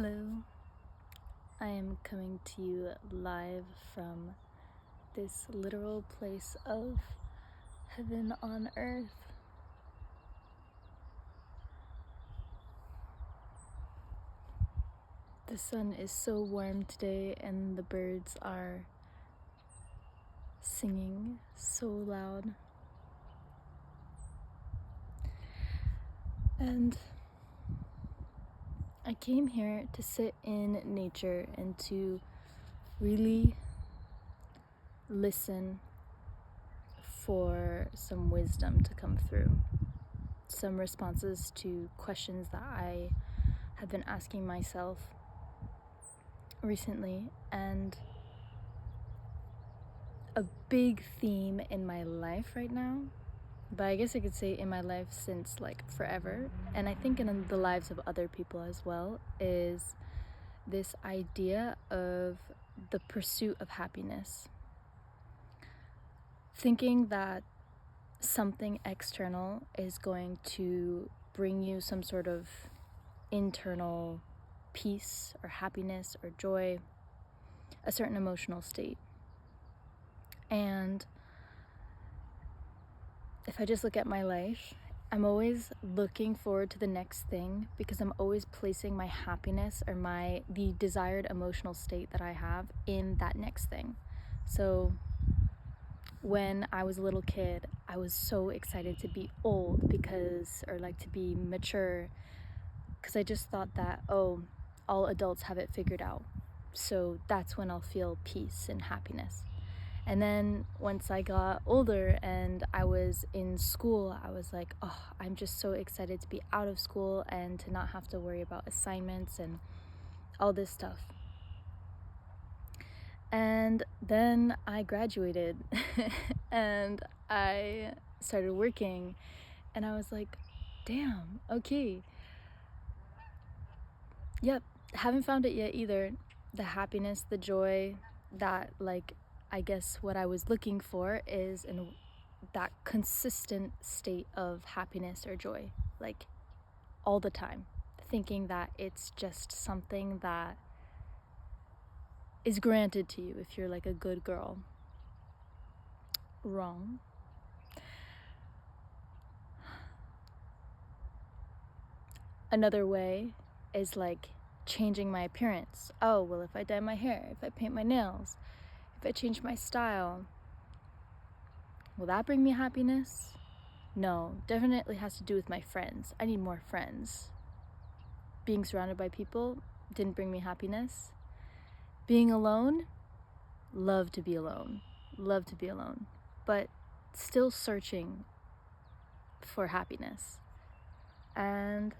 Hello, I am coming to you live from this literal place of heaven on earth. The sun is so warm today and the birds are singing so loud. And I came here to sit in nature and to really listen for some wisdom to come through, some responses to questions that I have been asking myself recently. And a big theme in my life right now, but I guess I could say in my life since forever, and I think in the lives of other people as well, is this idea of the pursuit of happiness. Thinking that something external is going to bring you some sort of internal peace or happiness or joy, a certain emotional state. And if I just look at my life, I'm always looking forward to the next thing because I'm always placing my happiness or the desired emotional state that I have in that next thing. So when I was a little kid, I was so excited to be old to be mature, because I just thought that, oh, all adults have it figured out. So that's when I'll feel peace and happiness. And then once I got older and I was in school, I was like, oh, I'm just so excited to be out of school and to not have to worry about assignments and all this stuff. And then I graduated and I started working, and I was like, damn, okay. Yep, haven't found it yet either. The happiness, the joy, that I guess what I was looking for is in that consistent state of happiness or joy, all the time, thinking that it's just something that is granted to you if you're a good girl. Wrong. Another way is changing my appearance. Oh, well, if I dye my hair, if I paint my nails, if I change my style, will that bring me happiness? No, definitely has to do with my friends. I need more friends. Being surrounded by people didn't bring me happiness. Being alone, love to be alone, but still searching for happiness. And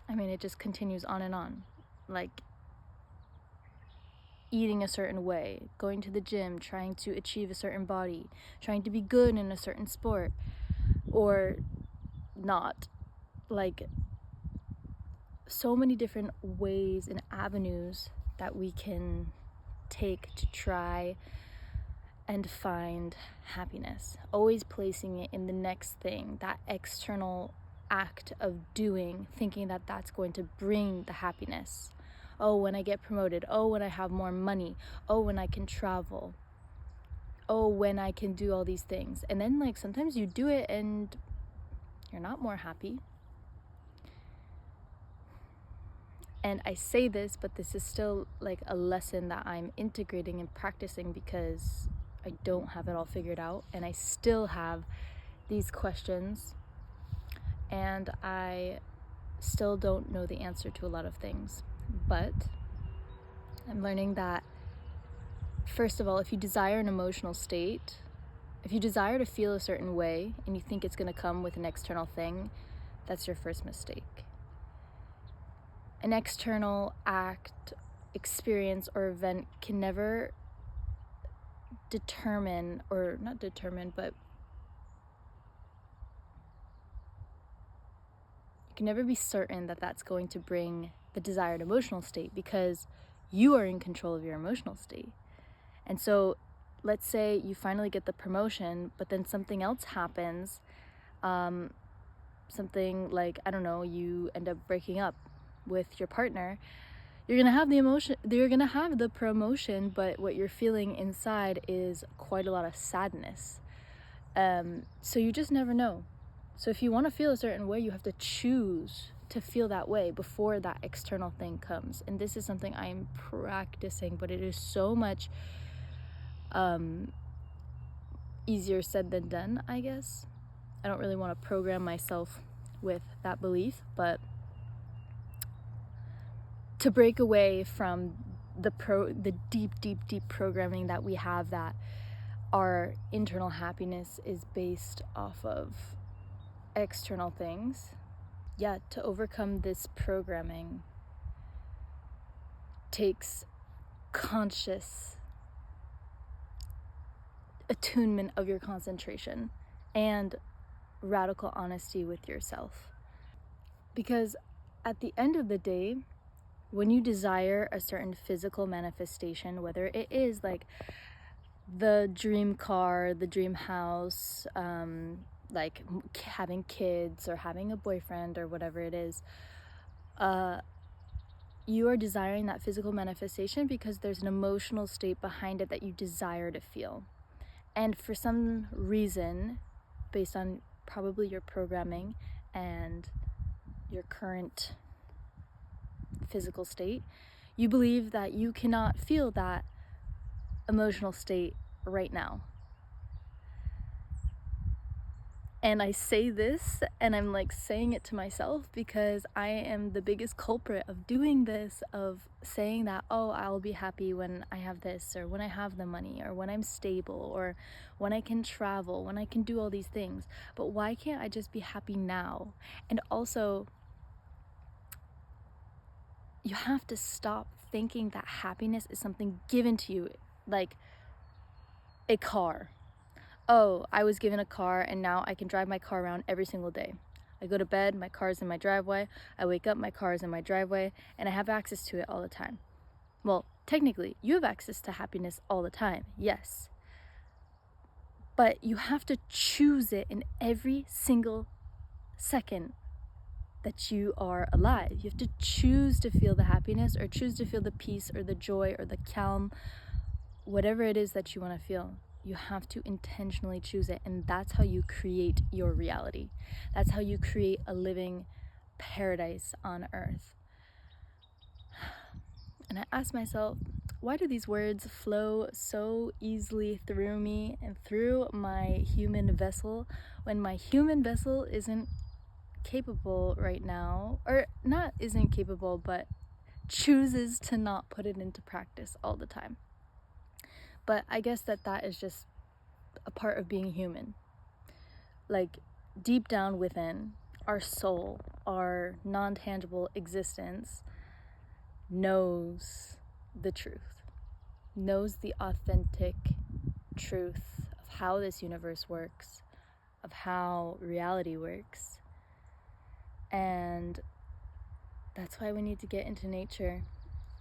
I mean, it just continues on and on. Eating a certain way, going to the gym, trying to achieve a certain body, trying to be good in a certain sport, or not. So many different ways and avenues that we can take to try and find happiness. Always placing it in the next thing, that external act of doing, thinking that that's going to bring the happiness. Oh, when I get promoted. Oh, when I have more money. Oh, when I can travel. Oh, when I can do all these things. And then sometimes you do it and you're not more happy. And I say this, but this is still a lesson that I'm integrating and practicing because I don't have it all figured out, and I still have these questions, and I still don't know the answer to a lot of things. But I'm learning that, first of all, if you desire an emotional state, if you desire to feel a certain way and you think it's going to come with an external thing, that's your first mistake. An external act, experience, or event can never determine, or not determine, but you can never be certain that that's going to bring the desired emotional state, because you are in control of your emotional state. And so let's say you finally get the promotion, but then something else happens, something I don't know, you end up breaking up with your partner, you're gonna have the emotion, you're gonna have the promotion, but what you're feeling inside is quite a lot of sadness. So you just never know. So if you want to feel a certain way, you have to choose to feel that way before that external thing comes. And this is something I am practicing, but it is so much easier said than done, I guess. I don't really want to program myself with that belief, but to break away from the deep programming that we have, that our internal happiness is based off of external things. Yeah, to overcome this programming takes conscious attunement of your concentration and radical honesty with yourself. Because at the end of the day, when you desire a certain physical manifestation, whether it is like the dream car, the dream house, like having kids or having a boyfriend or whatever it is, you are desiring that physical manifestation because there's an emotional state behind it that you desire to feel. And for some reason, based on probably your programming and your current physical state, you believe that you cannot feel that emotional state right now. And I say this, and I'm like saying it to myself because I am the biggest culprit of doing this, of saying that, oh, I'll be happy when I have this, or when I have the money, or when I'm stable, or when I can travel, when I can do all these things. But why can't I just be happy now? And also, you have to stop thinking that happiness is something given to you, like a car. Oh, I was given a car and now I can drive my car around every single day. I go to bed, my car's in my driveway. I wake up, my car's in my driveway, and I have access to it all the time. Well, technically, you have access to happiness all the time, yes. But you have to choose it in every single second that you are alive. You have to choose to feel the happiness, or choose to feel the peace or the joy or the calm, whatever it is that you want to feel. You have to intentionally choose it, and that's how you create your reality. That's how you create a living paradise on earth. And I ask myself, why do these words flow so easily through me and through my human vessel when my human vessel isn't capable right now, or not isn't capable, but chooses to not put it into practice all the time? But I guess that is just a part of being human. Like, deep down within, our soul, our non-tangible existence, knows the truth, knows the authentic truth of how this universe works, of how reality works. And that's why we need to get into nature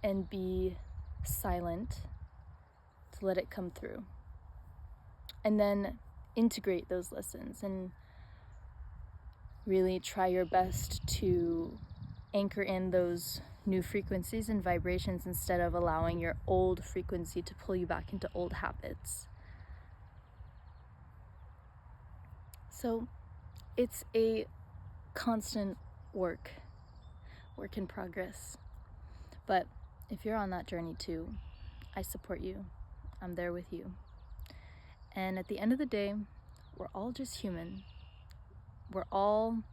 and be silent to let it come through. And then integrate those lessons and really try your best to anchor in those new frequencies and vibrations instead of allowing your old frequency to pull you back into old habits. So it's a constant work in progress. But if you're on that journey too, I support you. I'm there with you. And at the end of the day, we're all just human. We're all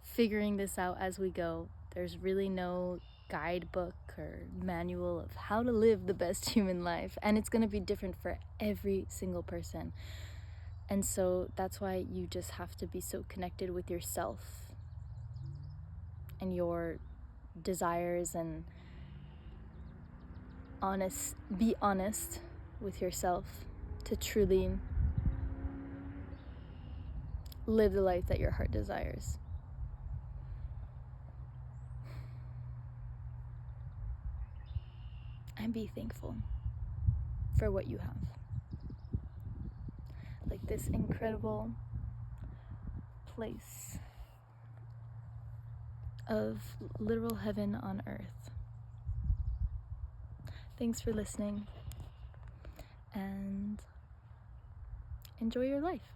figuring this out as we go. There's really no guidebook or manual of how to live the best human life, and it's going to be different for every single person. And so that's why you just have to be so connected with yourself and your desires, and be honest with yourself to truly live the life that your heart desires. And be thankful for what you have. Like this incredible place of literal heaven on earth. Thanks for listening, and enjoy your life.